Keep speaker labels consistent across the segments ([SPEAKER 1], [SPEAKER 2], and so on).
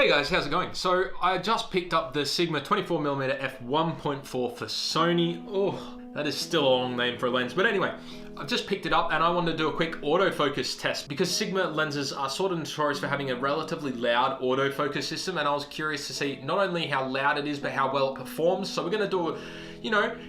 [SPEAKER 1] Hey guys, how's it going? So I just picked up the Sigma 24mm f1.4 for Sony. Oh, that is still a long name for a lens. But anyway, I've just picked it up and I wanted to do a quick autofocus test because Sigma lenses are sort of notorious for having a relatively loud autofocus system, and I was curious to see not only how loud it is, but how well it performs. So we're gonna do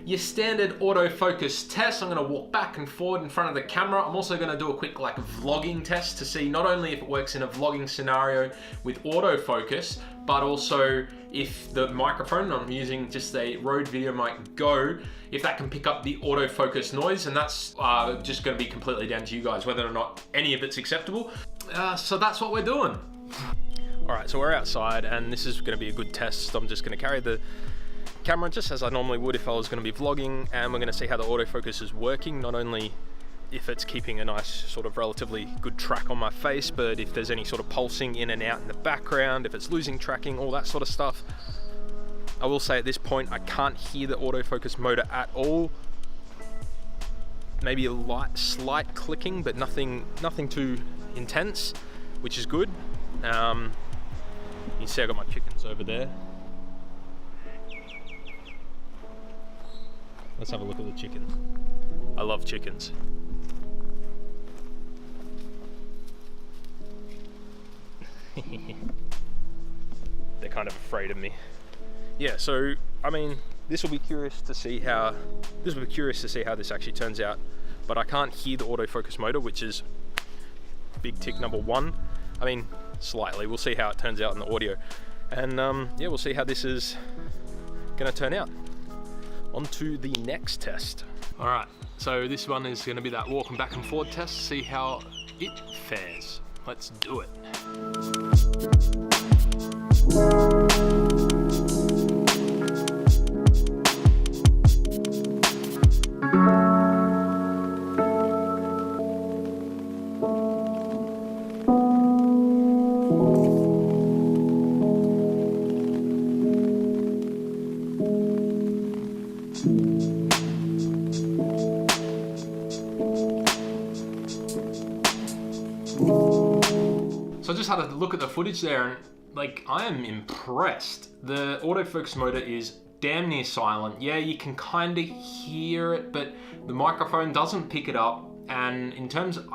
[SPEAKER 1] your standard autofocus test. I'm gonna walk back and forward in front of the camera. I'm also gonna do a quick vlogging test to see not only if it works in a vlogging scenario with autofocus, but also if the microphone, I'm using just a Rode Video Mic Go, if that can pick up the autofocus noise, and that's just gonna be completely down to you guys, whether or not any of it's acceptable. So that's what we're doing. All right, so we're outside and this is gonna be a good test. I'm just gonna carry the camera just as I normally would if I was gonna be vlogging, and we're gonna see how the autofocus is working, not only if it's keeping a nice sort of relatively good track on my face, but if there's any sort of pulsing in and out in the background, if it's losing tracking, all that sort of stuff. I will say at this point, I can't hear the autofocus motor at all. Maybe a slight clicking, but nothing too intense, which is good. You see I got my chickens over there. Let's have a look at the chickens. I love chickens. They're kind of afraid of me. Yeah, so I mean, this will be curious to see how this actually turns out. But I can't hear the autofocus motor, which is big tick number one. I mean, slightly. We'll see how it turns out in the audio, and yeah, we'll see how this is gonna turn out. On to the next test. All right, so this one is gonna be that walking back and forward test, see how it fares. Let's do it. So I just had a look at the footage there, and I am impressed. The autofocus motor is damn near silent. Yeah, you can kind of hear it, but the microphone doesn't pick it up. And in terms of,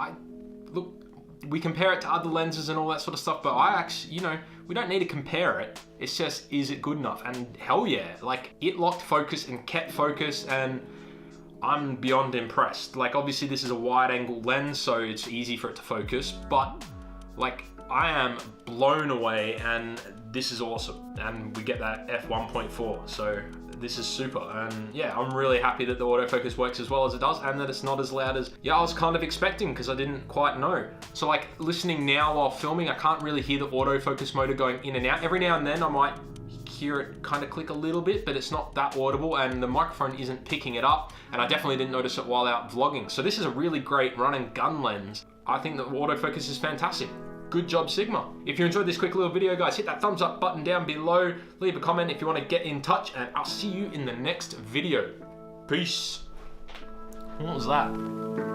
[SPEAKER 1] we compare it to other lenses and all that sort of stuff, but I actually, we don't need to compare it. It's just, is it good enough? And hell yeah, it locked focus and kept focus, and I'm beyond impressed. Obviously this is a wide angle lens, so it's easy for it to focus, but I am blown away, and this is awesome. And we get that f1.4, so this is super. And yeah, I'm really happy that the autofocus works as well as it does, and that it's not as loud as, I was kind of expecting, because I didn't quite know. So listening now while filming, I can't really hear the autofocus motor going in and out. Every now and then I might hear it kind of click a little bit, but it's not that audible, and the microphone isn't picking it up, and I definitely didn't notice it while out vlogging. So this is a really great run and gun lens. I think the autofocus is fantastic. Good job, Sigma. If you enjoyed this quick little video, guys, hit that thumbs up button down below. Leave a comment if you want to get in touch, and I'll see you in the next video. Peace. What was that?